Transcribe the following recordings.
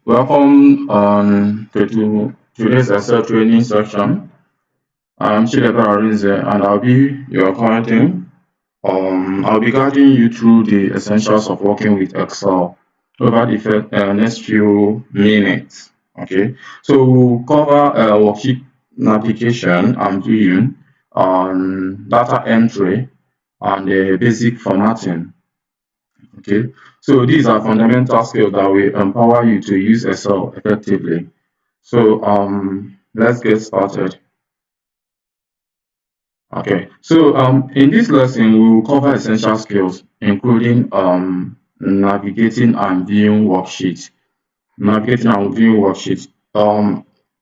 Welcome to today's Excel training section. I'm Chidebe Arinze and I'll be your coordinator. I'll be guiding you through the essentials of working with Excel over the next few minutes. Okay, so we'll cover worksheet navigation and viewing, data entry, and basic formatting. Okay, so these are fundamental skills that will empower you to use Excel effectively. So let's get started. Okay, so in this lesson, we will cover essential skills, including navigating and viewing worksheets. Navigating and viewing worksheets.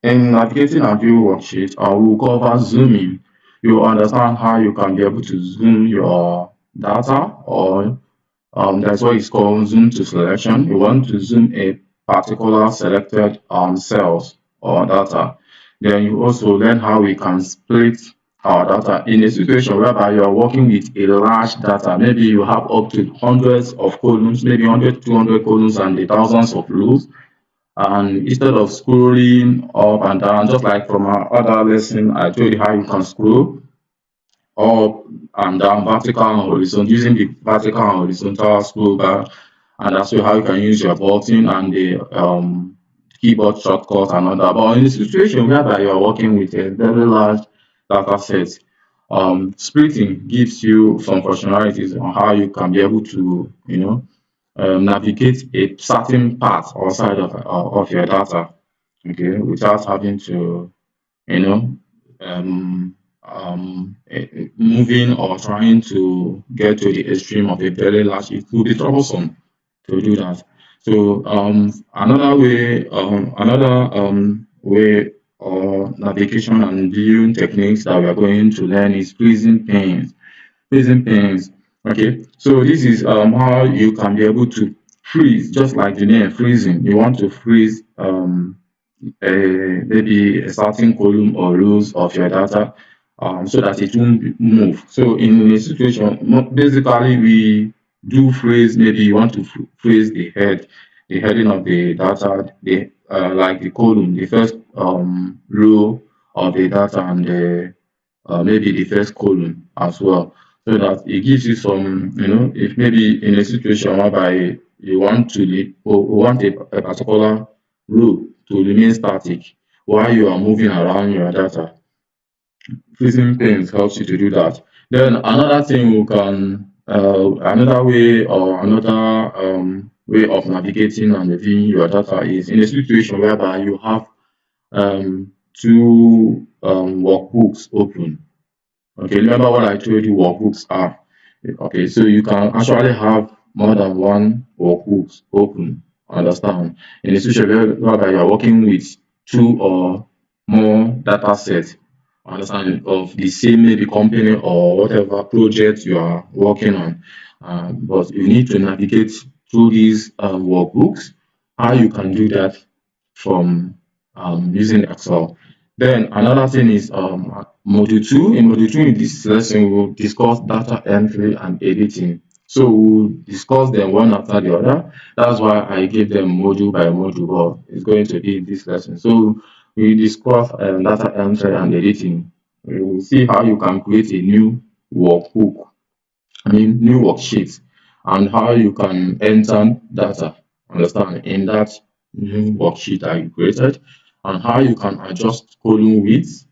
In navigating and viewing worksheets, we will cover zooming. You will understand how you can be able to zoom your data, or that's what is called zoom to selection. You want to zoom a particular selected cells or data. Then you also learn how we can split our data in a situation whereby you are working with a large data. Maybe you have up to hundreds of columns, maybe 100, 200 columns and the thousands of rows. And instead of scrolling up and down, just like from our other lesson, I told you how you can scroll up and down, vertical and horizontal, using the vertical and horizontal scroll bar, and that's how you can use your button and the keyboard shortcut and all that. But in a situation whereby you are working with a very large data set, splitting gives you some functionalities on how you can be able to, navigate a certain part or side of your data, okay, without having to, you know, moving or trying to get to the extreme of a very large, it will be troublesome to do that. So another way or navigation and viewing techniques that we are going to learn is freezing panes. Freezing panes. Okay, so this is how you can be able to freeze, just like the name freezing. You want to freeze maybe a certain column or rows of your data so that it won't move. So in a situation, basically we do freeze, maybe you want to freeze the heading of the data, like the column, the first row of the data and maybe the first column as well. So that it gives you some, if maybe in a situation whereby you want to or want a particular row to remain static while you are moving around your data. Freezing panes helps you to do that. Then another thing we can, another way or another way of navigating and reviewing your data is in a situation whereby you have two workbooks open. Okay, remember what I told you workbooks are. Okay, so you can actually have more than one workbooks open. Understand? In a situation whereby you are working with two or more data sets, understand, of the same maybe company or whatever project you are working on. But you need to navigate through these workbooks. How you can do that from using Excel. Then another thing is module 2. In module 2 in this lesson, we'll discuss data entry and editing. So we'll discuss them one after the other. That's why I gave them module by module, but it's going to be in this lesson. So we discuss data entry and editing. We will see how you can create a new workbook, new worksheet, and how you can enter data, understand, in that new worksheet that you created, and how you can adjust column width,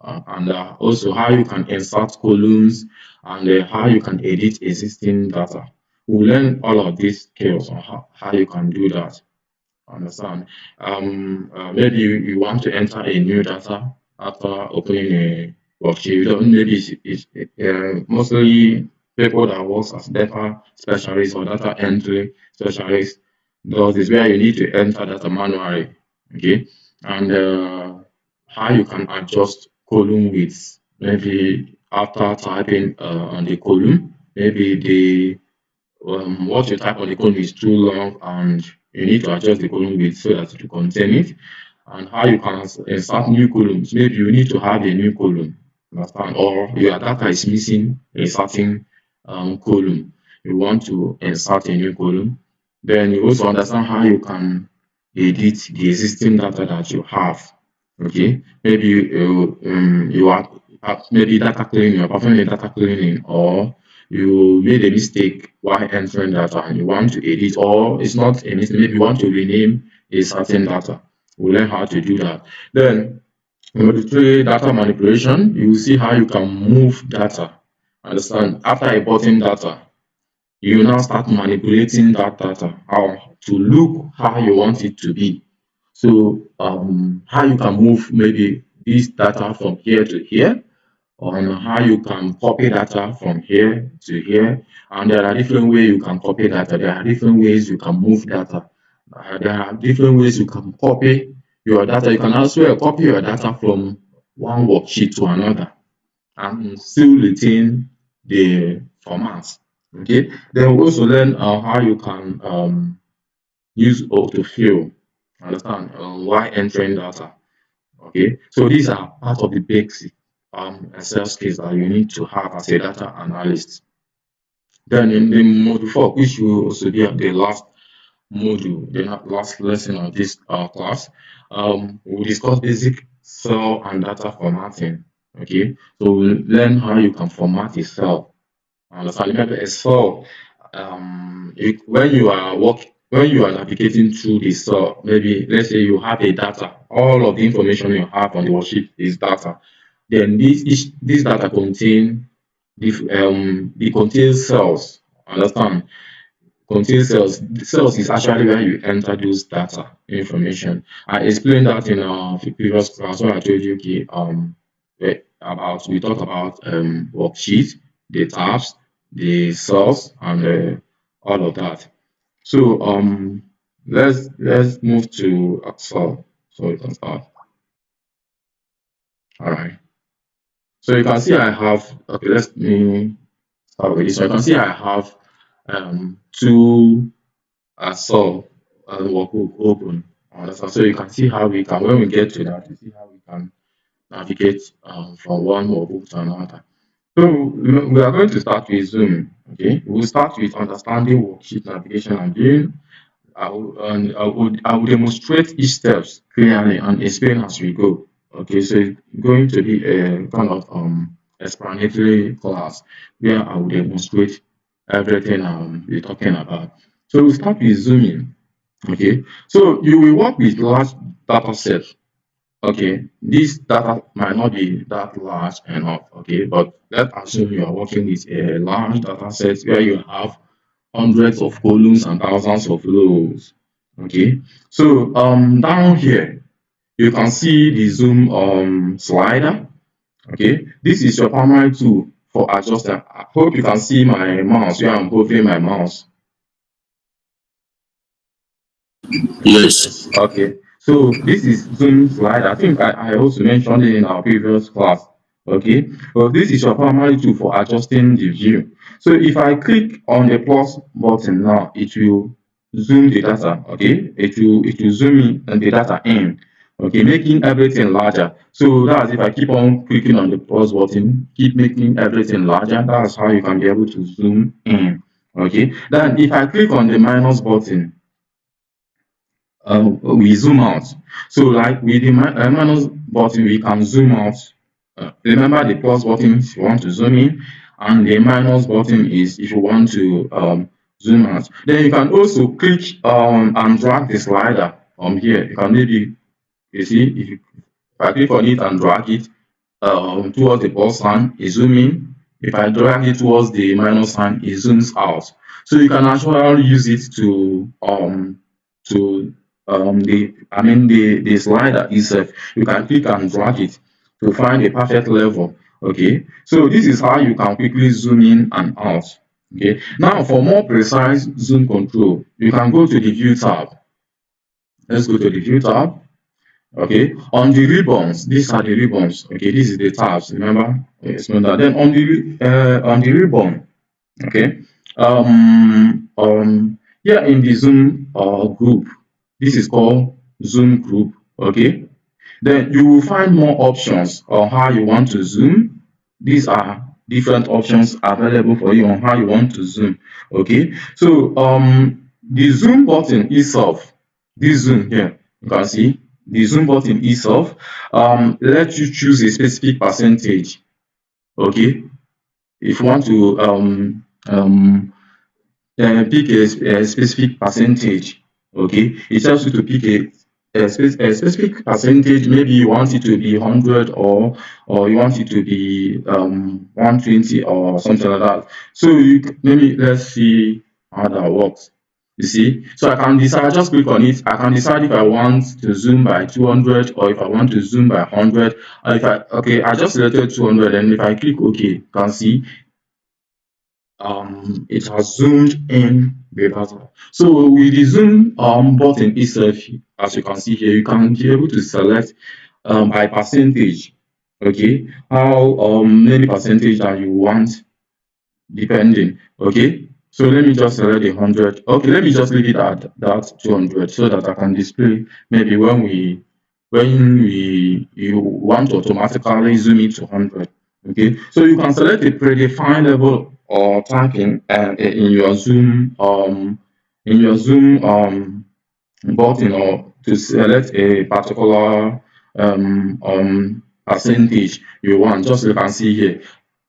and also how you can insert columns, and how you can edit existing data. We'll learn all of these skills on how you can do that. Understand? Maybe you want to enter a new data after opening a worksheet. You don't, maybe it's mostly people that works as data specialists or data entry specialists. Those is where you need to enter data manually. Okay, and how you can adjust column width. Maybe after typing on the column, maybe the what you type on the column is too long and you need to adjust the column width so that it will contain it, and how you can insert new columns. Maybe you need to have a new column, understand, or your data is missing a certain column. You want to insert a new column. Then you also understand how you can edit the existing data that you have. Okay, maybe you are maybe data cleaning, you're performing data cleaning, or you made a mistake while entering data and you want to edit, or it's not a mistake, maybe you want to rename a certain data. We'll learn how to do that. Then number three, data manipulation. You will see how you can move data. Understand? After importing data, you now start manipulating that data how to look how you want it to be. So how you can move maybe this data from here to here, on how you can copy data from here to here. And there are different ways you can copy data. There are different ways you can move data. There are different ways you can copy your data. You can also copy your data from one worksheet to another and still retain the format. Okay. Then we also learn how you can use autofill. Understand why entering data. Okay, so these are part of the basic Excel skills that you need to have as a data analyst. Then in the module 4, which will also be the last module, the last lesson of this class, we'll discuss basic cell and data formatting. Okay, so we'll learn how you can format a cell. Understand? Remember, a cell, when you are navigating through the cell, maybe let's say you have a data, all of the information you have on the worksheet is data. Then this data contain it contains cells. Understand? Contains cells. Cells is actually where you enter those data information. I explained that in our previous class when I told you, okay, we talked about worksheet, the tabs, the cells, and all of that. So let's move to Excel so we can start. All right. So you can see I have, okay, let me start with this. So you can see I have two Excel workbook open. Understand? So you can see how we can, when we get to that, you see how we can navigate from one workbook to another. So we are going to start with Zoom. Okay, we'll start with understanding worksheet navigation and viewing. I will demonstrate each steps clearly and explain as we go. Okay, so it's going to be a kind of explanatory class where I will demonstrate everything we're talking about. So we'll start with zooming. Okay, so you will work with large data sets. Okay, this data might not be that large enough. Okay, but let's assume you are working with a large data set where you have hundreds of columns and thousands of rows. Okay, so down here you can see the zoom slider. Okay, this is your primary tool for adjusting. I hope you can see my mouse where I'm hovering my mouse. Yes. Okay, so this is zoom slide. I think I also mentioned it in our previous class. Okay, well, this is your primary tool for adjusting the view. So if I click on the plus button now, it will zoom the data. Okay, it will zoom in and the data in. Okay, making everything larger. So that's if I keep on clicking on the plus button, keep making everything larger. That's how you can be able to zoom in. Okay, then if I click on the minus button, we zoom out. So like with the minus button, we can zoom out. Remember the plus button if you want to zoom in, and the minus button is if you want to zoom out. Then you can also click and drag the slider from here. You can maybe, you see, if I click on it and drag it towards the plus sign, it zooms in. If I drag it towards the minus sign, it zooms out. So you can actually use it to the slider itself. You can click and drag it to find a perfect level. Okay, so this is how you can quickly zoom in and out. Okay, now for more precise zoom control, you can go to the view tab. Let's go to the view tab. Okay, on the ribbons, these are the ribbons. Okay, this is the tabs. Remember, explain that. Then on the ribbon, okay, here in the Zoom group, this is called Zoom group. Okay, then you will find more options on how you want to zoom. These are different options available for you on how you want to zoom. Okay, so the zoom button itself. this zoom here, you can see the zoom button itself let you choose a specific percentage. Okay, if you want to pick a specific percentage. Okay, it tells you to pick a specific percentage. Maybe you want it to be 100, or you want it to be 120 or something like that. So let's see how that works. You see, so I can decide. I just click on it. I can decide if I want to zoom by 200, or if I want to zoom by 100. Or if I just selected 200, and if I click OK, you can see it has zoomed in the data. So with the zoom button itself, as you can see here, you can be able to select by percentage. Okay, how many percentage that you want, depending. Okay, so let me just select 100. Okay, let me just leave it at that 200 so that I can display maybe when you want to automatically zoom it to 100. Okay, so you can select a predefined level or typing in your zoom button, or to select a particular percentage you want. Just you can see here,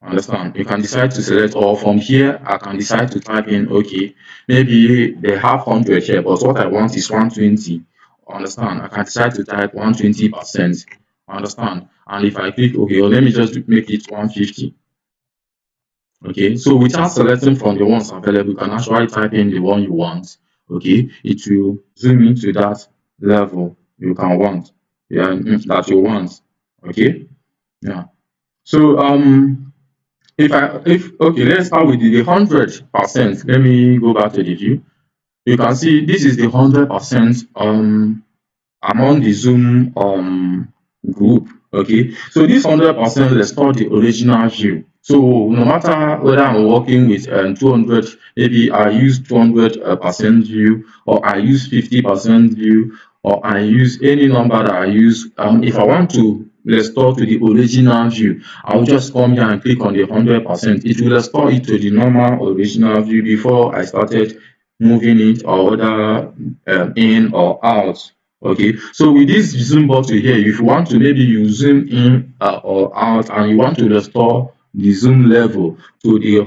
understand, you can decide to select, or from here I can decide to type in, okay, maybe they have 100 here, but what I want is 120. Understand, I can decide to type 120%. Understand, and if I click okay, or let me just make it 150. Okay, so without selecting from the ones available, you can actually type in the one you want. Okay, it will zoom into that level you can want, yeah, that you want. Okay, yeah. So if okay, let's start with the 100%. Let me go back to the view. You can see this is the 100% among the Zoom group. Okay, so this 100% restore the original view. So no matter whether I'm working with 200, maybe I use 200% view, or I use 50% view, or I use any number that I use. If I want to restore to the original view, I'll just come here and click on the 100%. It will restore it to the normal original view before I started moving it, or whether in or out. Okay, so with this zoom button here, if you want to, maybe you zoom in or out, and you want to restore the zoom level to the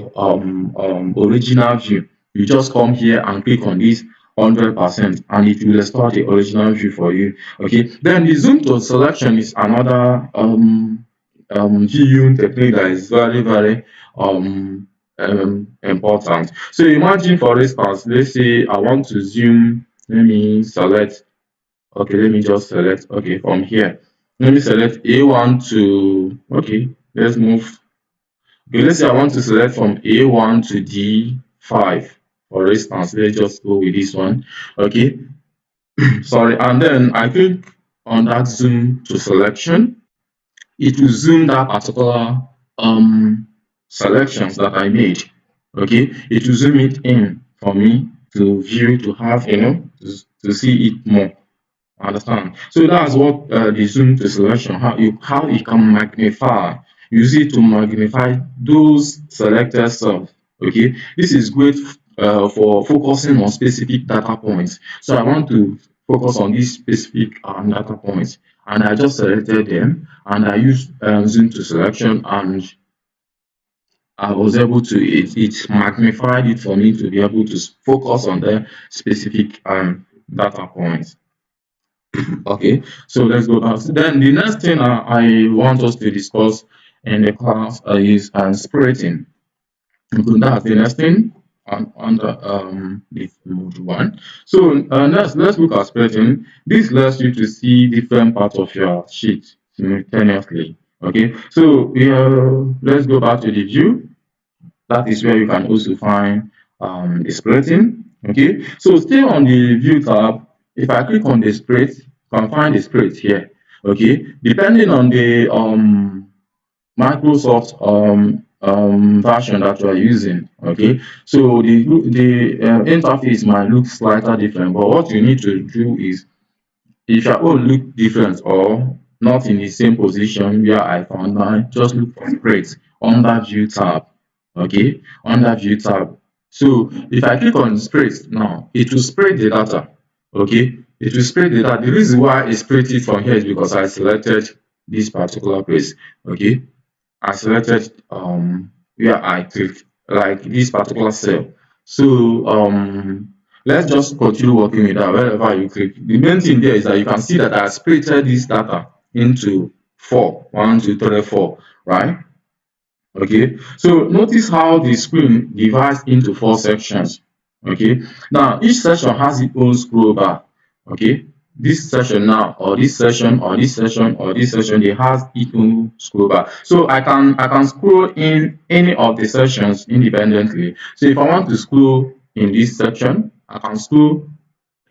original view, you just come here and click on this 100%, and it will restore the original view for you. Okay, then the zoom to selection is another viewing technique that is very important. So imagine, for instance, let's say I want to zoom. Let me select. Okay, let me just select. Okay, from here, let me select A1 to. Okay, let's move. Okay, let's say I want to select from A1 to D5. For instance, let's just go with this one. Okay, sorry, and then I click on that zoom to selection. It will zoom that particular selections that I made. Okay, it will zoom it in for me to view, to have, to see it more. Understand? So that's what the zoom to selection, how you can magnify, use it to magnify those selected stuff. Okay, this is great for focusing on specific data points. So I want to focus on these specific data points, and I just selected them, and I used zoom to selection, and I was able to, it magnified it for me to be able to focus on the specific data points. Okay, so let's go back. Then the next thing I want us to discuss in the class is spreading. Okay, that's the next thing under the mode one. So let's look at spreading. This lets you to see different parts of your sheet simultaneously. Okay, so let's go back to the view. That is where you can also find the splitting. Okay, so still on the view tab, if I click on the split, you can find the split here. Okay, depending on the Microsoft version that you are using. Okay, so the interface might look slightly different, but what you need to do is, if your own look different or not in the same position where I found mine, just look for spreads under view tab. Okay, under view tab. So if I click on spreads now, it will spread the data. Okay, it will split the data. The reason why it split it from here is because I selected this particular place. Okay, I selected where I clicked like this particular cell. So let's just continue working with that wherever you click. The main thing there is that you can see that I splitted this data into four, 1, 2, 3, 4, right? Okay, so notice how the screen divides into four sections. Okay, now each section has its own scroll bar. Okay, this section now, or this section, or this section, or this section, they has its own scroll bar. So I can scroll in any of the sections independently. So if I want to scroll in this section, I can scroll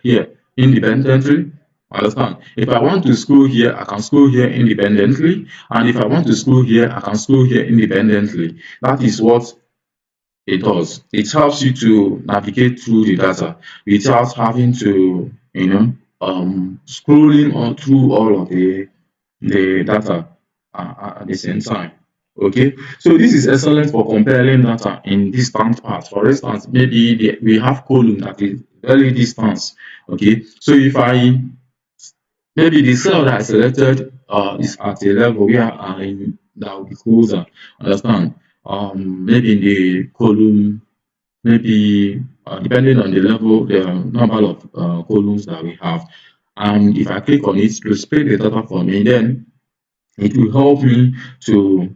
here independently. Understand? If I want to scroll here, I can scroll here independently. And if I want to scroll here, I can scroll here independently. That is what it does. It helps you to navigate through the data without having to, scrolling on through all of the data at the same time. Okay, so this is excellent for comparing data in distant parts. For instance, maybe we have column that is very distant. Okay, so if I maybe the cell that I selected is at a level where that will be closer. Understand? Maybe in the column, maybe depending on the level, the number of columns that we have. And if I click on it to split the data for me, then it will help me to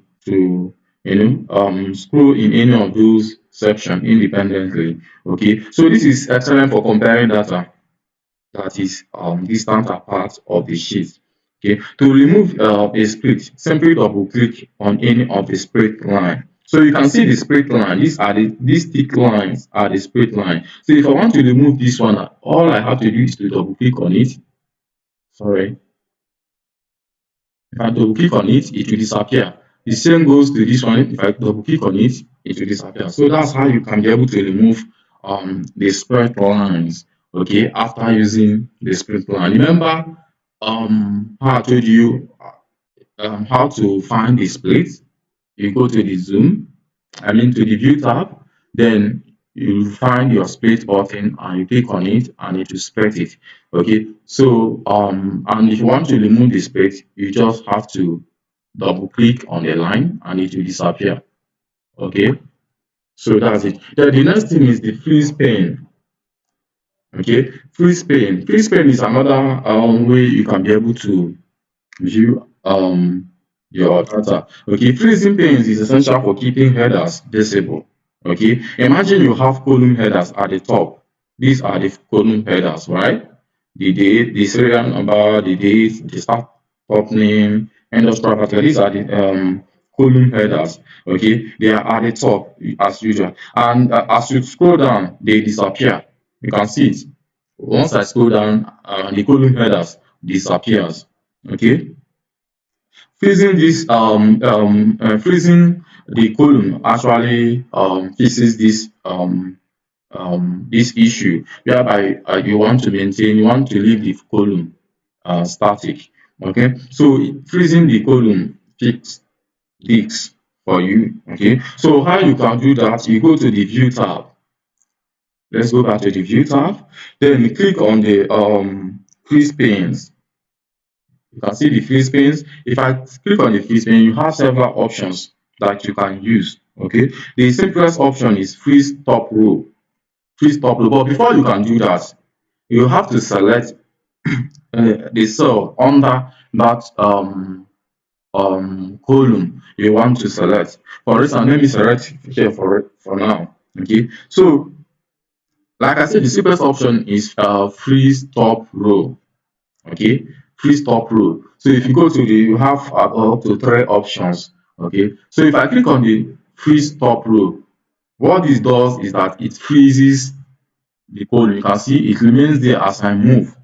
scroll in any of those sections independently. Okay, so this is excellent for comparing data that is distant apart of the sheet. Okay, to remove a split, simply double click on any of the split line. So you can see the split line. These thick lines are the split line. So if I want to remove this one, all I have to do is to double click on it. Sorry, if I double click on it, it will disappear. The same goes to this one. If I double click on it, it will disappear. So that's how you can be able to remove the spread lines. Okay, after using the split line. Remember how I told you how to find the split. You go to the zoom, to the view tab, then you find your split button and you click on it and it will split it. Okay, so and if you want to remove the split, you just have to double click on the line and it will disappear. Okay, so that's it. Then the next thing is the freeze pane. Okay, freeze pane is another way you can be able to view your data. Okay, freezing panes is essential for keeping headers visible. Okay, imagine you have column headers at the top. These are the column headers, right? The date, the serial number, the date, the startup name, industrial particular. These are the column headers. Okay, they are at the top as usual, and as you scroll down, they disappear. You can see it. Once I scroll down, the column headers disappears. Okay, freezing the column actually fixes this issue whereby you want to leave the column static. Okay, so freezing the column fix this for you. Okay, so how you can do that? You go to the view tab. Let's go back to the view tab. Then click on the freeze panes. You can see the freeze panes. If I click on the freeze pane, you have several options that you can use. Okay, the simplest option is freeze top row. Freeze top row. But before you can do that, you have to select the cell under that column you want to select. For instance, let me select here for now. Okay, so like I said, the simplest option is freeze top row. Okay, freeze top row. So if you go to the, you have up to three options. Okay, so if I click on the freeze top row, what this does is that it freezes the column. You can see it remains there as I move.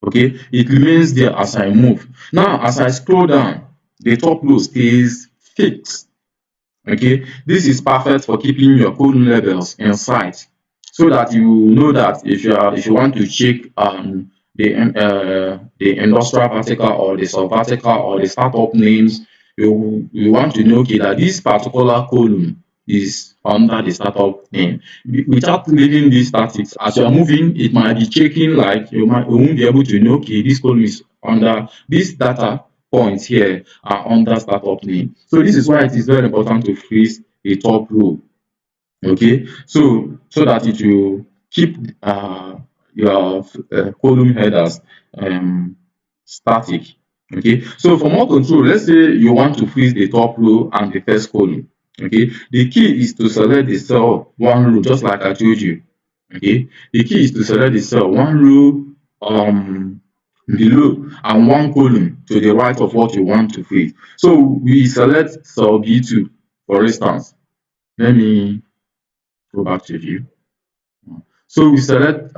Okay, it remains there as I move. Now as I scroll down, the top row stays fixed. Okay, this is perfect for keeping your column labels in sight so that you know that if you want to check the industrial vertical or the sub vertical or the startup names, you want to know, okay, that this particular column is under the startup name. Without leaving these statics, as you are moving, it might be checking, like you won't be able to know, okay, this column is under this data points here are under startup name. So this is why it is very important to freeze the top row. Okay, so that it will keep your column headers static. Okay, so for more control, let's say you want to freeze the top row and the first column. Okay, the key is to select the cell one row, just like I told you. Okay, the key is to select the cell one row below and one column to the right of what you want to freeze. So we select cell B2, for instance. Let me go back to view. So we select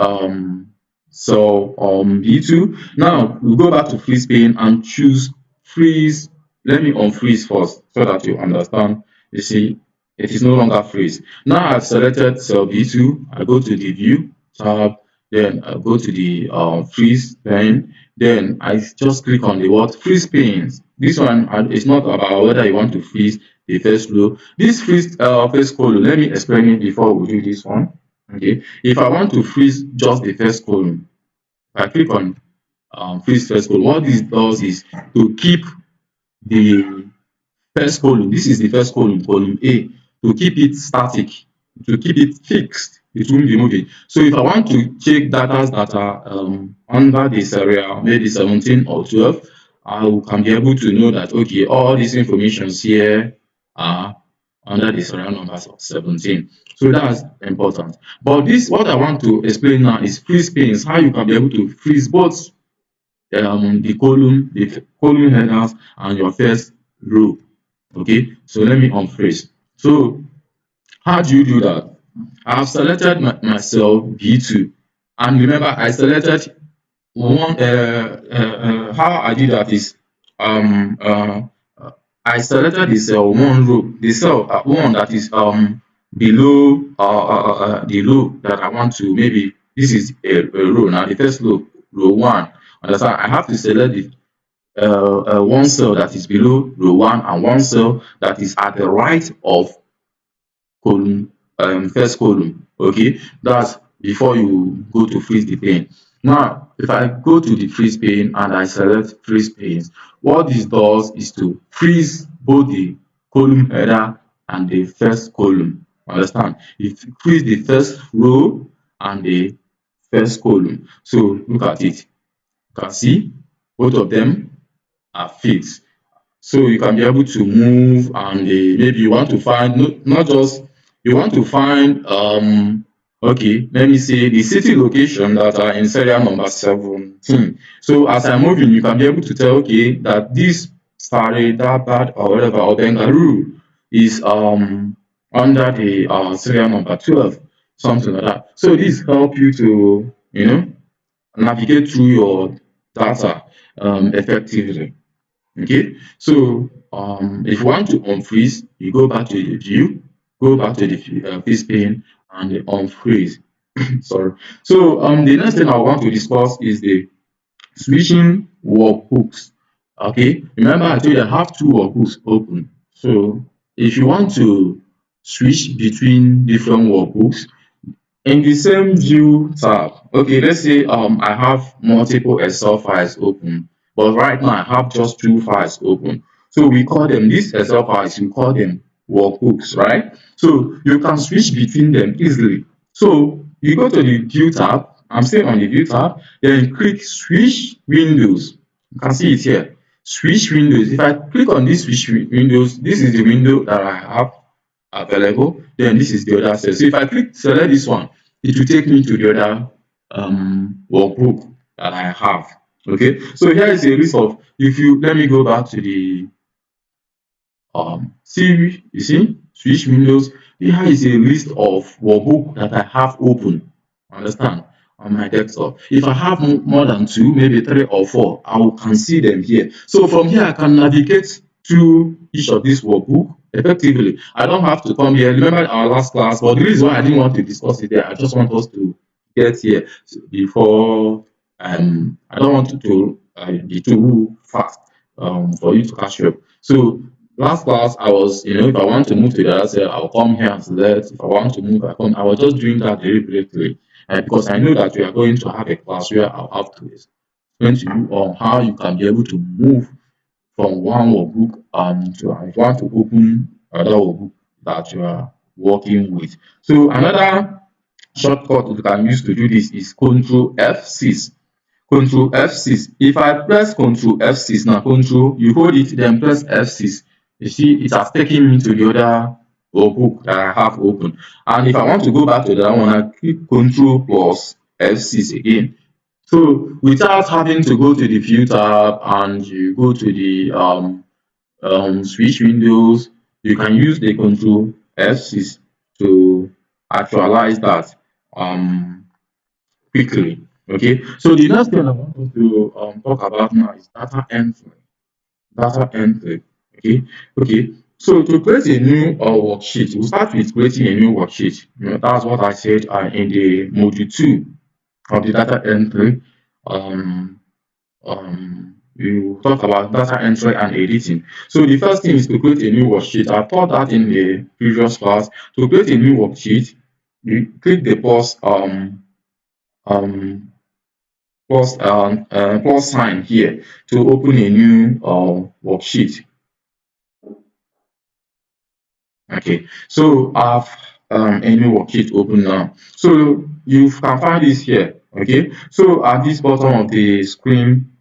B2. Now we go back to freeze pane and choose freeze. Let me unfreeze first so that you understand. You see, it is no longer freeze. Now I've selected cell B2. I go to the view tab, then I go to the freeze pane. Then I just click on the word freeze panes. This one is not about whether you want to freeze the first row. This freeze first column, let me explain it before we do this one. Okay, if I want to freeze just the first column, if I click on freeze first column, what this does is to keep the first column, this is the first column, column A, to keep it static, to keep it fixed. It won't be moving. So if I want to check data that are under this area, maybe 17 or 12, I can be able to know that, okay, all these informations here are under the serial numbers of 17. So that's important. But this, what I want to explain now is freeze panes, how you can be able to freeze both the column headers and your first row. Okay, so let me unfreeze. So how do you do that? I have selected my cell B2, and remember I selected one. How I did that is um uh, I selected the cell one row, the cell one that is below the row that I want to, maybe this is a row now, the first row one. Understand? I have to select the one cell that is below row one and one cell that is at the right of column first column. Okay, that's before you go to freeze the pane. Now if I go to the freeze pane and I select freeze panes, what this does is to freeze both the column header and the first column. Understand? It freeze the first row and the first column. So look at it. You can see both of them are fixed. So you can be able to move, and maybe you want to find not just you want to find okay, let me say the city location that are in serial number 17. So as I'm moving, you can be able to tell, okay, that this Stare, Dabat, or whatever, or Bengaluru is under the serial number 12, something like that. So this help you to navigate through your data effectively. Okay, so if you want to unfreeze, you go back to the view, go back to the freeze pane and unfreeze. Sorry. So the next thing I want to discuss is the switching workbooks. Okay, remember I told you I have two workbooks open. So if you want to switch between different workbooks, in the same view tab, okay, let's say I have multiple Excel files open, but right now I have just two files open. So we call them, these Excel files, we call them workbooks, right? So you can switch between them easily. So you go to the view tab, I'm still on the view tab, then click switch windows. You can see it here. Switch windows. If I click on this switch windows, this is the window that I have available. Then this is the other cell. So if I click select this one, it will take me to the other workbook that I have. Okay, so here is a list of, if you let me go back to the see, you see switch windows. Here is a list of workbook that I have open. Understand? On my desktop. If I have more than two, maybe three or four, can see them here. So from here I can navigate through each of these workbook effectively. I don't have to come here. Remember our last class, but the reason why I didn't want to discuss it there, I just want us to get here before I don't want to be too fast for you to catch up. So last class I was, if I want to move to the other cell, I'll come here and select. If I want to move, I was just doing that deliberately, because I know that we are going to have a class where I'll have to explain to you on how you can be able to move from one workbook to, if you want to open another workbook that you are working with. So another shortcut you can use to do this is Control F6. Control F6. If I press Control F6 now, Control, you hold it, then press F6. You see, it has taken me to the other book that I have open. And if I want to go back to that one, I click Control plus F6 again. So without having to go to the view tab and you go to the switch windows, you can use the Control F6 to actualize that quickly. Okay, so the next thing I want us to talk about now is data entry. Data entry. Okay, okay. So to create a new worksheet, we'll start with creating a new worksheet. That's what I said in the module 2 of the data entry. Um, you talk about data entry and editing. So the first thing is to create a new worksheet. I taught that in the previous class. To create a new worksheet, you click the um, plus sign here to open a new worksheet. Okay, so I've a new worksheet open now. So you can find this here. Okay, so at this bottom of the screen,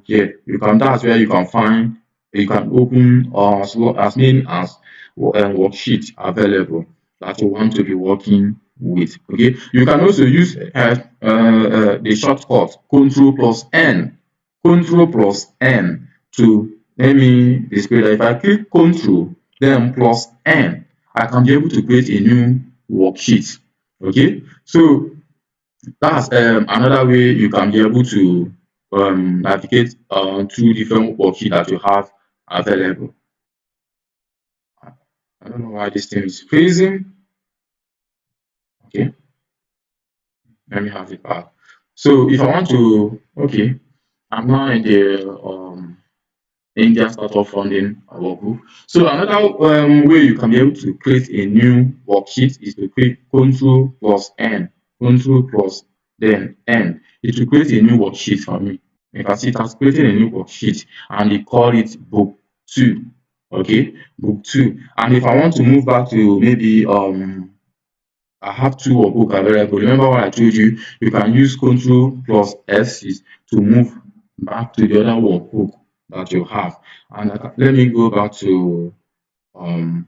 here that's where you can find, you can open as many as worksheets available that you want to be working with. Okay, you can also use the shortcut Control plus N, Control plus N to, let me display that. If I click Control then plus N, I can be able to create a new worksheet. Okay, so that's another way you can be able to navigate through different worksheets that you have available. I don't know why this thing is freezing. Okay, let me have it back. So if I want to, okay, I'm now in the India startup funding workbook. So another way you can be able to create a new worksheet is to click Control plus N, Control plus then N. It will create a new worksheet for me. You can see it has created a new worksheet and they call it Book 2. Okay, Book 2. And if I want to move back to maybe I have two workbook available. Remember what I told you? You can use Control plus F6 to move back to the other workbook that you have. And let me go back to um,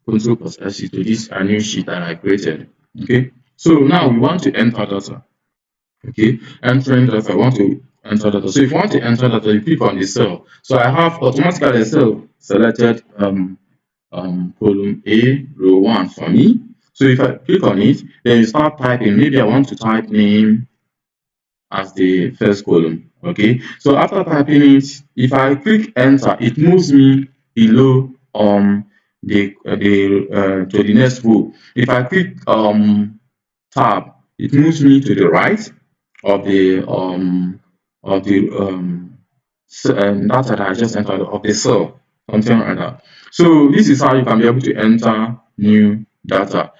Control plus F6 to this new sheet that I created. Okay. So now we want to enter data. Okay. Entering data. I want to enter data. So if you want to enter data, you click on the cell. So I have automatically a cell selected column A, row 1 for me. So if I click on it, then you start typing. Maybe I want to type name as the first column. Okay. So after typing it, if I click enter, it moves me below to the next row. If I click tab, it moves me to the right of the data that I just entered of the cell, something like that. So this is how you can be able to enter new data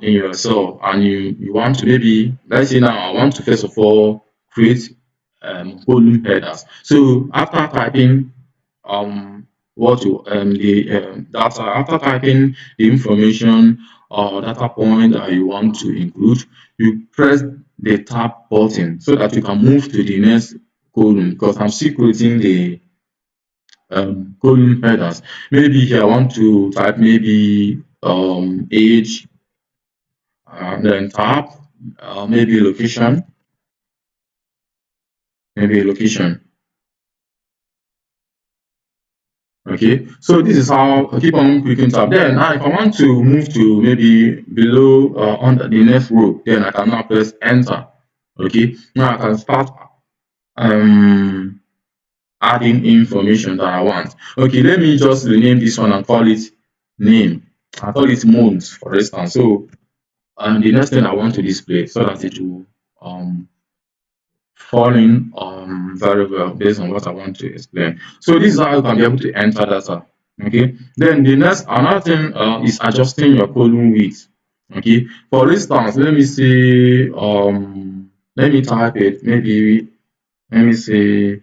in your cell, and you want to, maybe let's say now I want to first of all create column headers. So after typing what you the data, after typing the information or data point that you want to include, you press the tab button so that you can move to the next column, because I'm still creating the column headers. Maybe here I want to type maybe age, then tab, maybe location, maybe location. Okay, so this is how I keep on clicking tab. Then now if I want to move to maybe below under the next row, then I can now press enter. Okay, now I can start adding information that I want. Okay, let me just rename this one and call it name. I call it month, for instance. So the next thing I want to display so that it will fall in very well based on what I want to explain. So this is how you can be able to enter data. Okay. Then the next another thing is adjusting your column width. Okay. For instance, let me say let me type it. Maybe let me say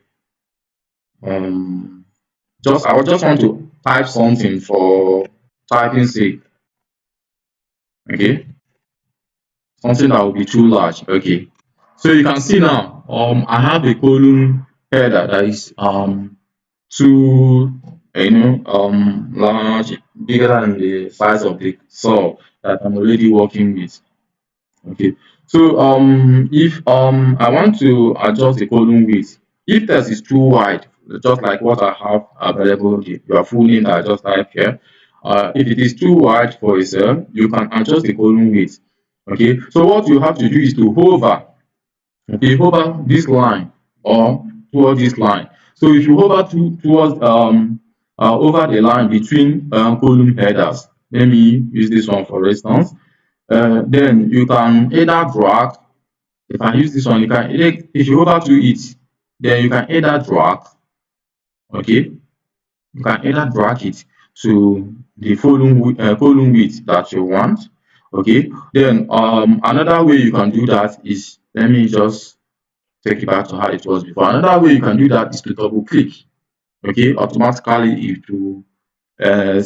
um just I would just want to type something for typing sake. Okay. Something that will be too large. Okay. So you can see now, I have a column header that is too, large, bigger than the size of the cell that I'm already working with. Okay. So if I want to adjust the column width, if text is too wide, just like what I have available, your full name that I just typed here. If it is too wide for a cell, you can adjust the column width. Okay. So what you have to do is to hover, okay, hover this line or towards this line. So if you hover towards over the line between column headers, let me use this one for instance. Then you can either drag. If I use this one, you can if you hover to it, then you can either drag. Okay, you can either drag it to the column width that you want. Okay, then another way you can do that is, let me just take it back to how it was before. Another way you can do that is to double click. Okay, automatically it will uh,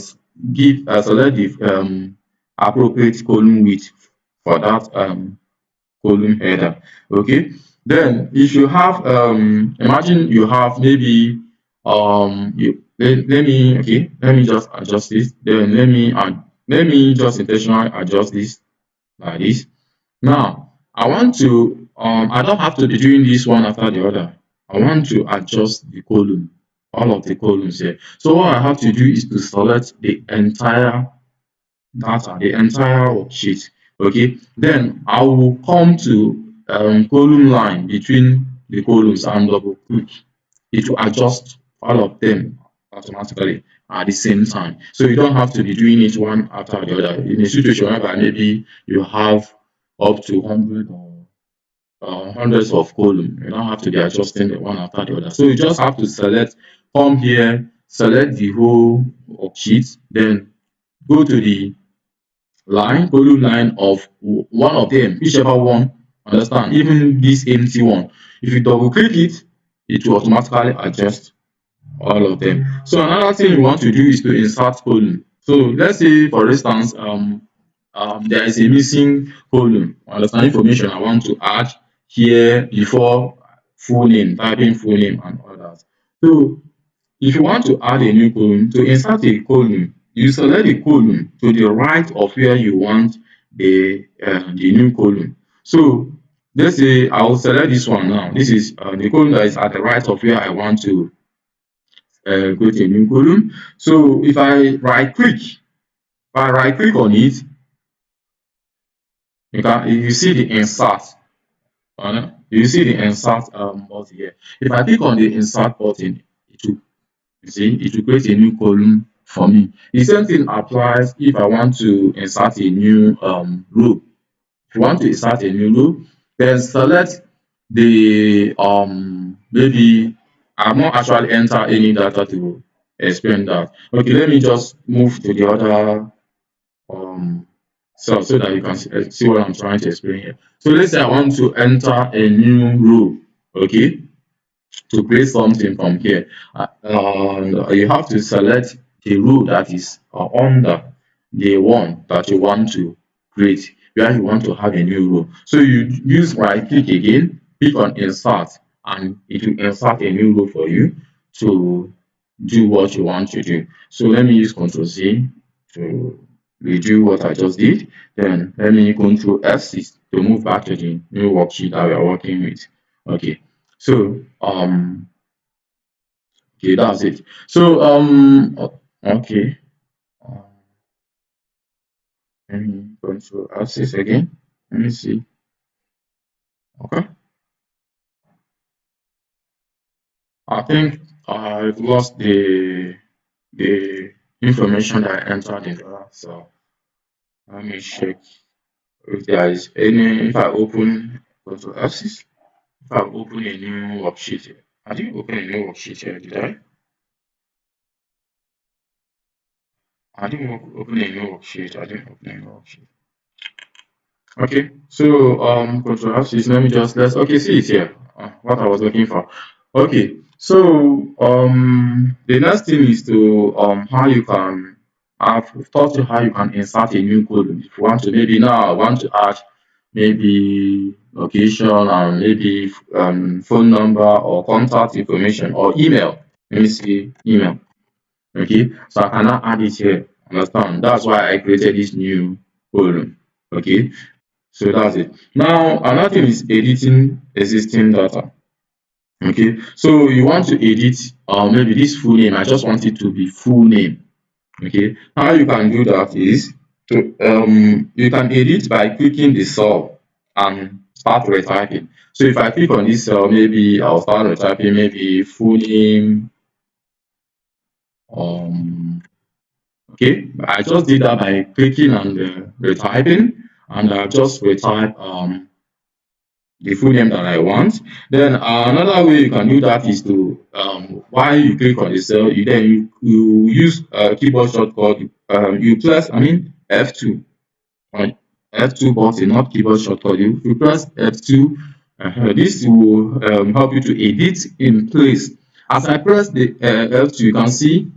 give select the appropriate column width for that column header. Okay, then if you have imagine you have maybe let me, okay, let me just adjust this. Then let me just intentionally adjust this like this. Now, I want to, I don't have to be doing this one after the other. I want to adjust the column, all of the columns here. So what I have to do is to select the entire data, the entire worksheet. Okay, then I will come to column line between the columns and double click. It will adjust all of them automatically at the same time. So you don't have to be doing it one after the other. In a situation whereby maybe you have up to 100 or hundreds of columns, you don't have to be adjusting the one after the other. So you just have to select, come here, select the whole worksheet, then go to the column line of one of them, whichever one, understand, even this empty one. If you double click it, it will automatically adjust all of them. So another thing you want to do is to insert column. So let's say for instance, there is a missing column, understand, information I want to add here before full name, typing full name and all that. So if you want to add a new column, to insert a column, you select the column to the right of where you want the new column. So let's say I will select this one now. This is the column that is at the right of where I want to create a new column. So if I right click on it, you see the insert. You see the insert button here. If I click on the insert button, it will, you see, it will create a new column for me. The same thing applies if I want to insert a new row. If you want to insert a new row, then select the maybe I've not actually entered any data to explain that. Okay, let me just move to the other um so that you can see what I'm trying to explain here. So let's say I want to enter a new row. Okay, to create something from here. And you have to select the row that is under the one that you want to create, where you want to have a new row. So you use right click again, click on insert, and it will insert a new row for you to do what you want to do. So let me use Ctrl Z to redo what I just did. Then let me Ctrl F6 to move back to the new worksheet that we are working with. Okay. So okay, that's it. So okay. Um, let me Control F6 again. Let me see. Okay. I think I've lost the information that I entered in there. So let me check if there is any. If I open Control F6, If I open a new worksheet here, I didn't open a new worksheet here, did I? I didn't open a new worksheet. I didn't open a new worksheet. Okay, so control F6. Let me just okay, see it here. What I was looking for. Okay, so the next thing is to how you can I've taught you how you can insert a new column. If you want to, maybe now I want to add maybe location and maybe phone number or contact information or email. Let me see email. Okay, so I cannot add it here. Understand? That's why I created this new column. Okay, so that's it. Now, another thing is editing existing data. Okay, so you want to edit maybe this full name. I just want it to be full name. Okay, how you can do that is to you can edit by clicking the cell and start retyping. So if I click on this cell, maybe I'll start retyping maybe full name. Okay, I just did that by clicking on the retyping, and I just retype the full name that I want. Then another way you can do that is to while you click on the cell, you use keyboard shortcut. You press F2 on F2 button, not keyboard shortcut. You press F2. This will help you to edit in place. As I press the F2, you can see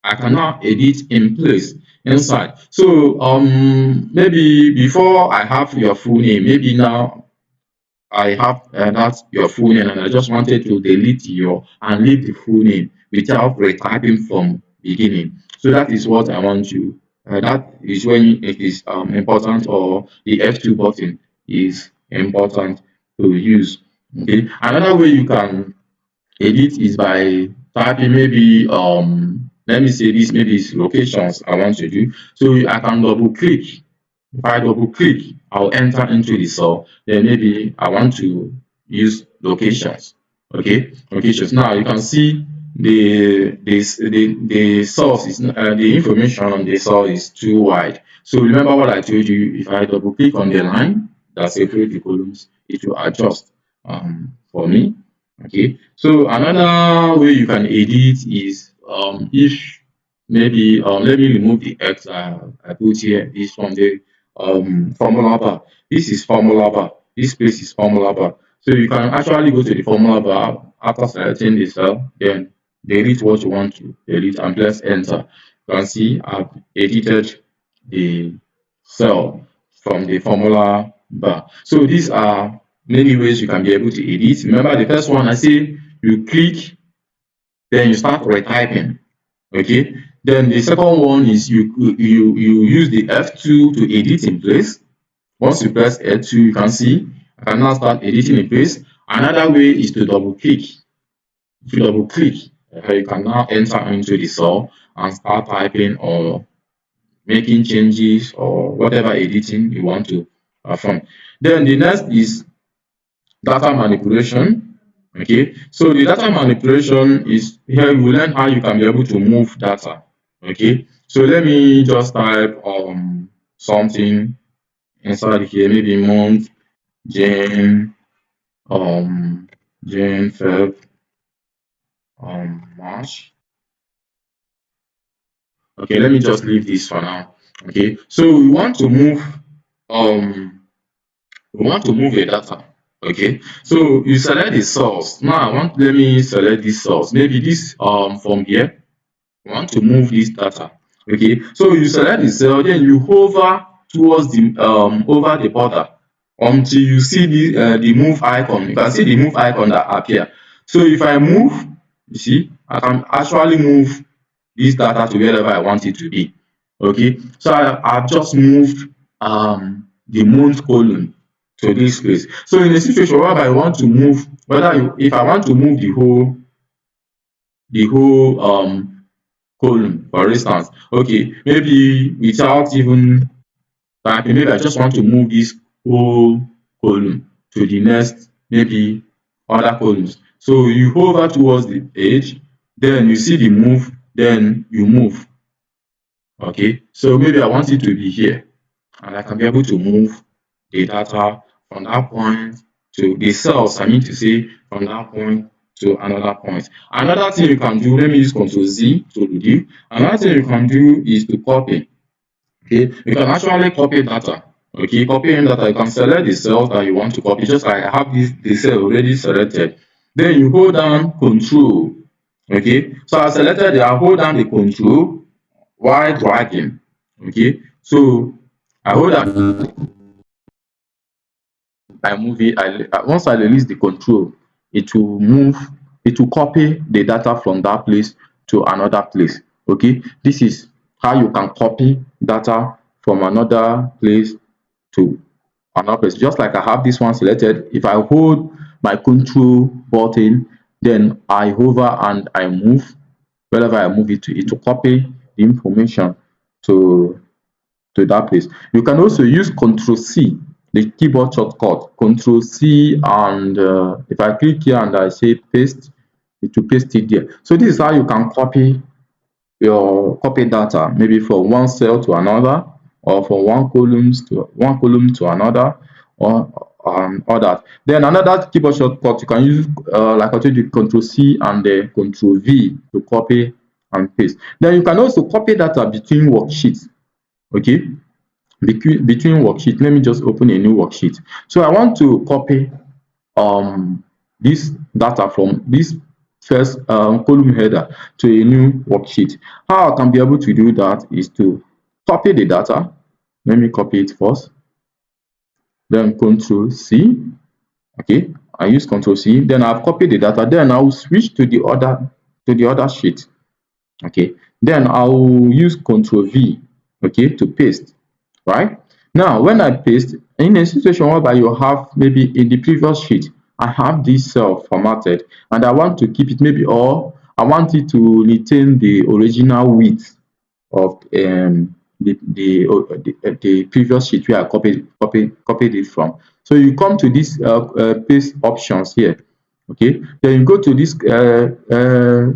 I can now edit in place inside. So maybe before I have your full name, maybe now I have that's your full name and I just wanted to delete your and leave the full name without retyping from beginning. So that is what I want to that is when it is important, or the F2 button is important to use. Okay. Another way you can edit is by typing maybe let me say this, maybe it's locations I want to do. So I can double click. If I double click, I'll enter into the cell. Then maybe I want to use locations. Okay, locations. Now you can see the source is the information on the cell is too wide. So remember what I told you. If I double click on the line that separates the columns, it will adjust for me. Okay. So another way you can edit is if maybe let me remove the X I put here is from the formula bar. This is formula bar. This place is formula bar. So you can actually go to the formula bar after selecting the cell, then delete what you want to delete and press enter. You can see I've edited the cell from the formula bar. So these are many ways you can be able to edit. Remember the first one I say you click, then you start retyping. Okay. Then the second one is you use the F2 to edit in place. Once you press F2, you can see I can now start editing in place. Another way is to double click. If you double click, you can now enter into the cell and start typing or making changes or whatever editing you want to perform. Then the next is data manipulation. Okay, so the data manipulation is here you will learn how you can be able to move data. Okay, so let me just type something inside here, maybe month, Jane, um Jane, Feb, March. Okay, let me just leave this for now. Okay, so um we want to move a data. Okay, so you select the source. Now I want let me select this source. Maybe this from here. We want to move this data. Okay, so you select the cell, then you hover towards the over the border until you see the move icon. You can see the move icon that appear. So if I move, you see, I can actually move this data to wherever I want it to be. Okay, so I've just moved the month column to this place. So in a situation where I want to move, if I want to move the whole column, for instance, okay, maybe without even typing, maybe I just want to move this whole column to the next, maybe other columns. So you hover towards the edge, then you see the move, then you move. Okay, so maybe I want it to be here, and I can be able to move the data from that point. to the cells, I mean to say from that point to another point. Another thing you can do, let me use Ctrl Z to review. Another thing you can do is to copy. Okay, you can actually copy data. Okay, copying data, you can select the cells that you want to copy, just like I have this the cell already selected. Then you hold down Control. Okay, so I selected it, I hold down the Control while dragging. Okay, so I hold down, I move it. Once I release the control, it will move. It will copy the data from that place to another place. Okay, this is how you can copy data from another place to another place. Just like I have this one selected, if I hold my control button, then I hover and I move. Wherever I move it to, it will copy the information to that place. You can also use Control C, the keyboard shortcut. Control C, and if I click here and I say paste, it will paste it there. So this is how you can copy your copy data, maybe from one cell to another, or from one column to another, or all that. Then another keyboard shortcut you can use, like I told you, Control C and Control V to copy and paste. Then you can also copy data between worksheets. Okay, between worksheet, let me just open a new worksheet. So I want to copy this data from this first column header to a new worksheet. How I can be able to do that is to copy the data. Let me copy it first, then Control C. Okay, I use Control C, then I've copied the data, then I will switch to the other sheet. Okay, then I will use Control V, okay, to paste. Right now, when I paste, in a situation whereby you have maybe in the previous sheet, I have this cell formatted and I want to keep it, maybe, or I want it to retain the original width of the previous sheet where I copied it from. So you come to this paste options here. Okay, then you go to this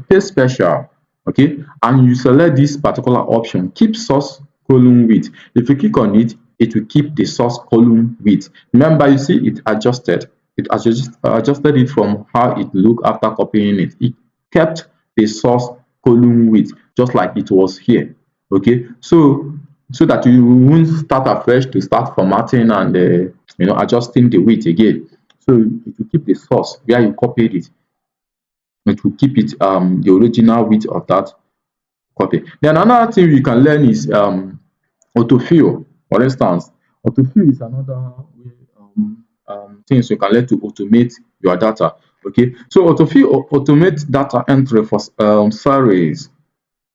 paste special. Okay, and you select this particular option, keep source column width. If you click on it, it will keep the source column width. Remember, you see it adjusted. It adjusted it from how it looked after copying it. It kept the source column width just like it was here. Okay, so that you won't start afresh to start formatting and adjusting the width again. So it will keep the source where you copied it. It will keep it the original width of that copy. Then another thing you can learn is autofill. For instance, autofill is another way, things you can learn to automate your data. Okay, so autofill automate data entry for salaries.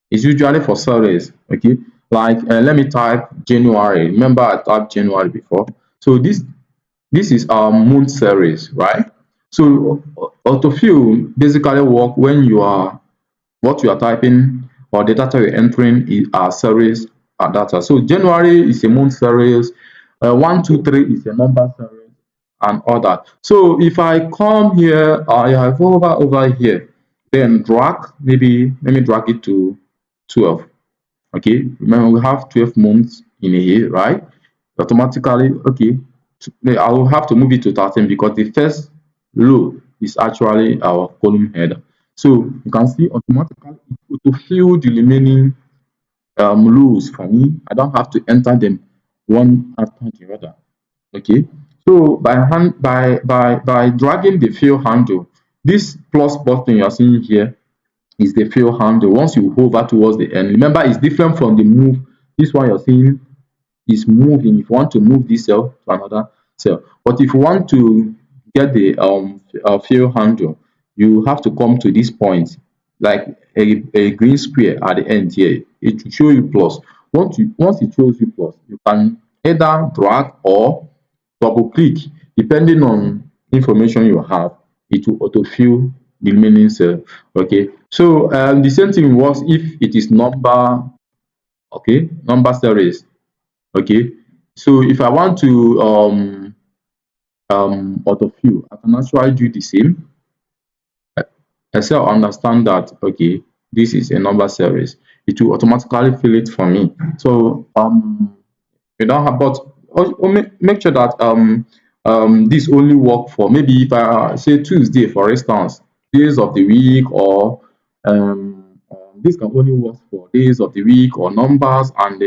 It's usually for salaries. Okay, like let me type January. Remember I typed January before. So this is our month series, right? So autofill basically work when you are what you are typing or the data you're entering are series data. So January is a month series, 1, 2, 3 is a number series, and all that. So if I come here, I have over here, then drag, maybe let me drag it to 12. Okay, remember we have 12 months in a year, right? Automatically, okay, I will have to move it to 13 because the first row is actually our column header. So you can see automatically to fill the remaining rows for me. I don't have to enter them one after the other. Okay, so by dragging the fill handle, this plus button you are seeing here is the fill handle. Once you hover towards the end, remember it's different from the move. This one you're seeing is moving. If you want to move this cell to another cell, but if you want to get the fill handle, you have to come to this point, like a green square at the end here. It will show you plus. Once it shows you plus, you can either drag or double click depending on information you have. It will autofill the remaining cell. Okay, so the same thing works if it is number. Okay, number series. Okay, so if I want to autofill, I can actually do the same. Excel understand that, okay, this is a number series. It will automatically fill it for me. So you don't have, but make sure that This only work for maybe if I say Tuesday, for instance, days of the week, or this can only work for days of the week or numbers, and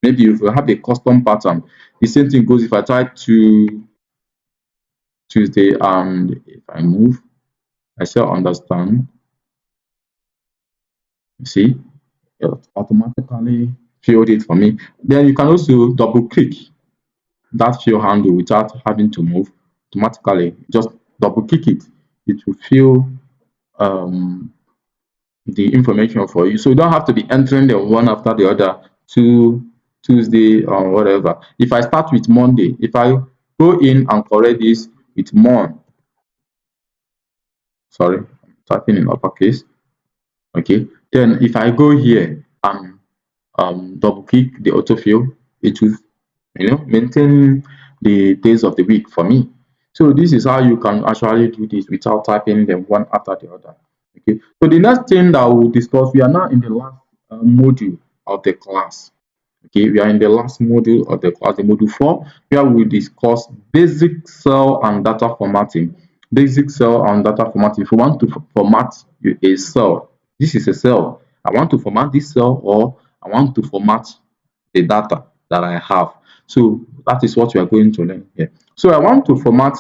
maybe if you have a custom pattern. The same thing goes if I try to Tuesday, and if I move, I shall understand. You see, it automatically filled it for me. Then you can also double click that fill handle without having to move automatically. Just double click it. It will fill um, the information for you. So you don't have to be entering them one after the other to Tuesday or whatever. If I start with Monday, if I go in and correct this with sorry, I'm typing in uppercase. Okay. Then if I go here and double click the autofill, it will maintain the days of the week for me. So this is how you can actually do this without typing them one after the other. Okay. So the next thing that we'll discuss, we are now in the last module of the class. Okay, we are in the last module of the class, the module 4, where we discuss basic cell and data formatting. Basic cell and data formatting. If you want to format a cell, this is a cell. I want to format this cell, or I want to format the data that I have. So that is what we are going to learn here. So I want to format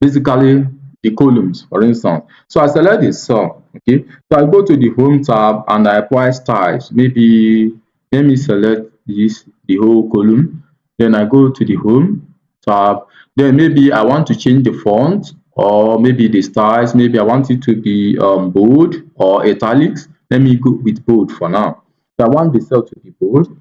basically the columns, for instance. So I select the cell. Okay, so I go to the home tab and I apply styles. Maybe let me select this, the whole column. Then I go to the home tab. Then maybe I want to change the font, or maybe the styles. Maybe I want it to be bold or italics. Let me go with bold for now. So I want the cell to be bold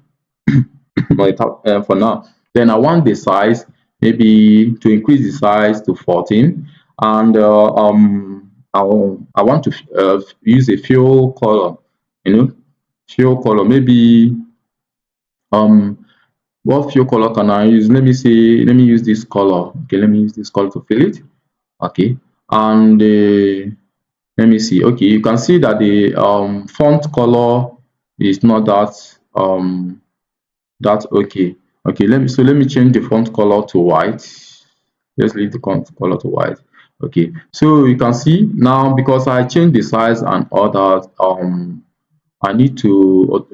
for now. Then I want the size, maybe to increase the size to 14, and I want to use a fill color, fill color. Maybe um what fill color can I use? Let me say, let me use this color. Okay, let me use this color to fill it. Okay, and let me see. Okay, you can see that the font color is not that okay. Okay, let me change the font color to white. Let's leave the font color to white. Okay, so you can see now, because I changed the size and all that, I need to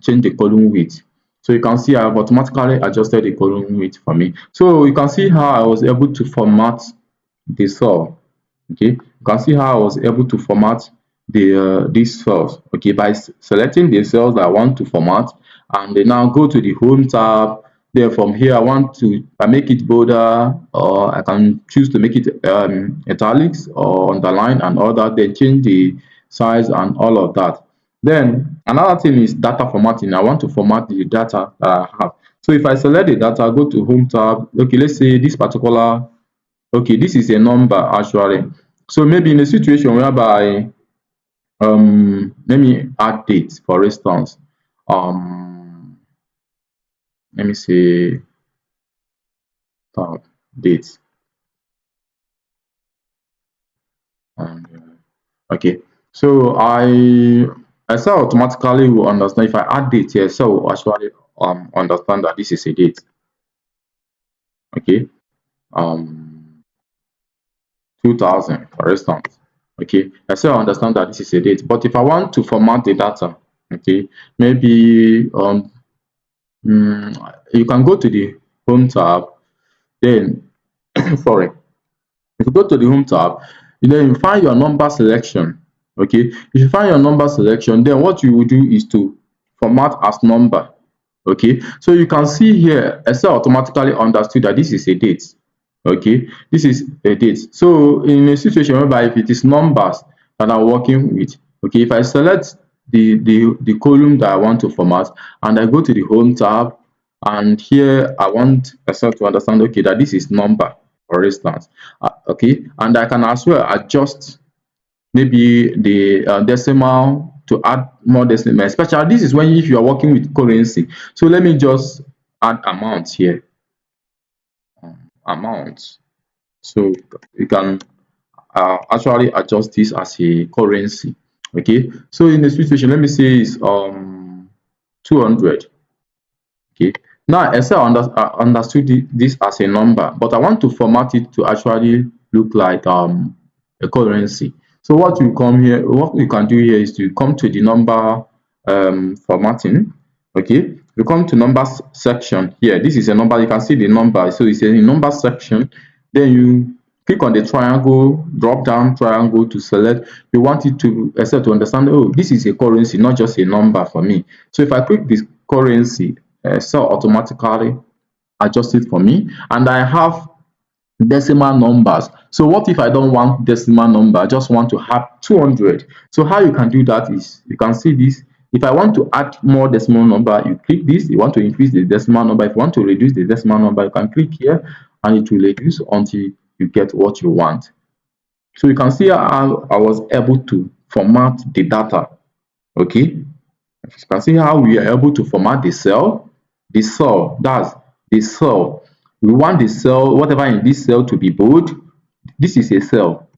change the column width. So you can see I've automatically adjusted the column width for me. So you can see how I was able to format the cell. Okay, you can see how I was able to format these cells. Okay, by selecting the cells that I want to format, and then now go to the home tab. Then from here I make it bolder, or I can choose to make it italics or underline and all that. Then change the size and all of that. Then another thing is data formatting. I want to format the data that I have. So if I select the data, go to home tab. Okay, let's say this particular, okay, this is a number actually. So maybe in a situation whereby let me add date, for instance. Let me say tab date, and okay. So Excel automatically will understand if I add date here. Excel will actually understand that this is a date. Okay, 2000, for instance. Okay, Excel understand that this is a date. But if I want to format the data, okay, maybe you can go to the home tab. Then sorry, if you go to the home tab, then you find your number selection. Okay, if you find your number selection, then what you will do is to format as number. Okay, so you can see here Excel automatically understood that this is a date. Okay, this is a date. So in a situation whereby if it is numbers that I'm working with, okay, if I select the column that I want to format, and I go to the home tab, and here I want Excel to understand, okay, that this is number, for instance. Okay, and I can as well adjust maybe the decimal to add more decimal, especially this is when if you are working with currency. So let me just add amount here, amount. So you can actually adjust this as a currency. Okay, so in the situation, let me say is 200. Okay, Now Excel understood this as a number, but I want to format it to actually look like a currency. So what you can do here is to come to the number formatting. Okay, you come to numbers section here. This is a number. You can see the number. So it's a number section. Then you click on the triangle, drop down triangle to select. You want it to Excel to understand. Oh, this is a currency, not just a number for me. So if I click this currency, Excel automatically adjust it for me, and I have decimal numbers. So what if I don't want decimal number, I just want to have 200? So how you can do that is, you can see this. If I want to add more decimal number, you click this. You want to increase the decimal number, if you want to reduce the decimal number, you can click here and it will reduce until you get what you want. So you can see how I was able to format the data. Okay, you can see how we are able to format the cell, that's the cell. We want the cell, whatever in this cell, to be bold. This is a cell.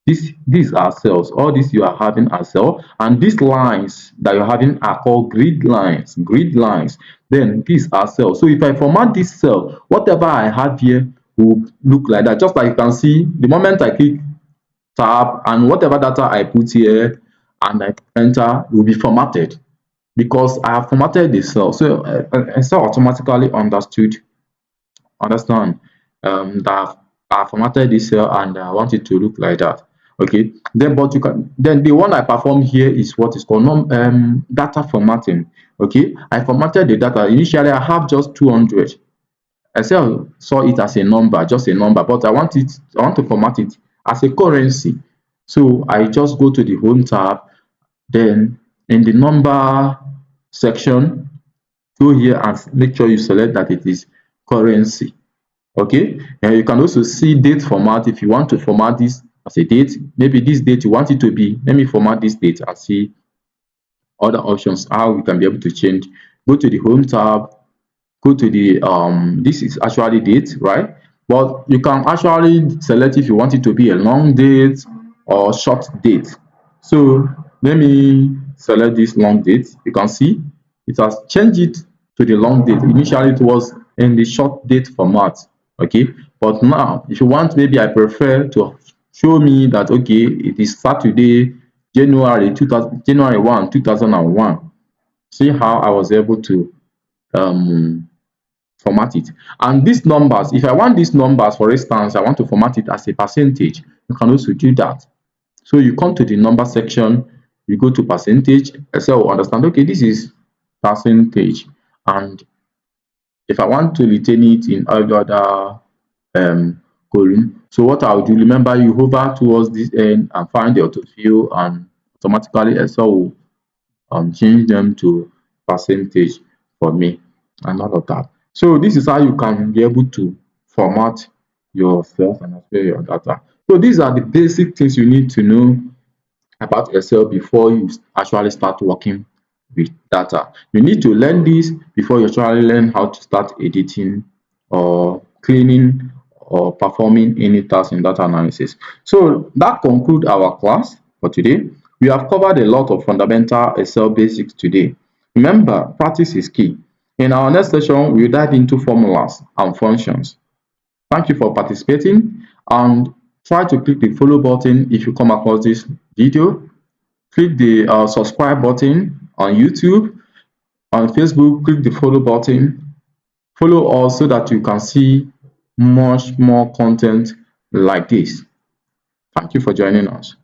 These are cells. All these you are having are cell, and these lines that you're having are called grid lines. Grid lines. Then these are cells. So if I format this cell, whatever I have here will look like that. Just like you can see, the moment I click tab and whatever data I put here and I enter will be formatted, because I have formatted the cell. So Excel automatically understand that I formatted this cell and I want it to look like that. Okay, then but you can, then the one I perform here is what is called data formatting. Okay, I formatted the data. Initially I have just 200. Excel saw it as a number, just a number, but I want to format it as a currency. So I just go to the home tab, then in the number section, go here and make sure you select that it is currency. Okay, and you can also see date format. If you want to format this as a date, maybe this date you want it to be, let me format this date and see other options how we can be able to change. Go to the home tab, go to the this is actually date, right? But you can actually select if you want it to be a long date or short date. So let me select this long date. You can see it has changed it to the long date. Initially it was in the short date format. Okay, but now if you want, maybe I prefer to show me that okay, it is Saturday, January 1 2001. See how I was able to um format it. And these numbers, if I want these numbers, for instance, I want to format it as a percentage, you can also do that. So you come to the number section, you go to percentage. Excel will understand, okay, this is percentage, and if I want to retain it in every other column, so what I'll do, remember, you hover towards this end and find the autofill, and automatically Excel will change them to percentage for me and all of that. So this is how you can be able to format your cells and as well your data. So these are the basic things you need to know about Excel before you actually start working with data. You need to learn this before you actually learn how to start editing or cleaning or performing any task in data analysis. So that concludes our class for today. We have covered a lot of fundamental Excel basics today. Remember, practice is key. In our next session, we'll dive into formulas and functions. Thank you for participating, and try to click the follow button if you come across this video. Click the subscribe button on YouTube. On Facebook, click the follow button. Follow us so that you can see much more content like this. Thank you for joining us.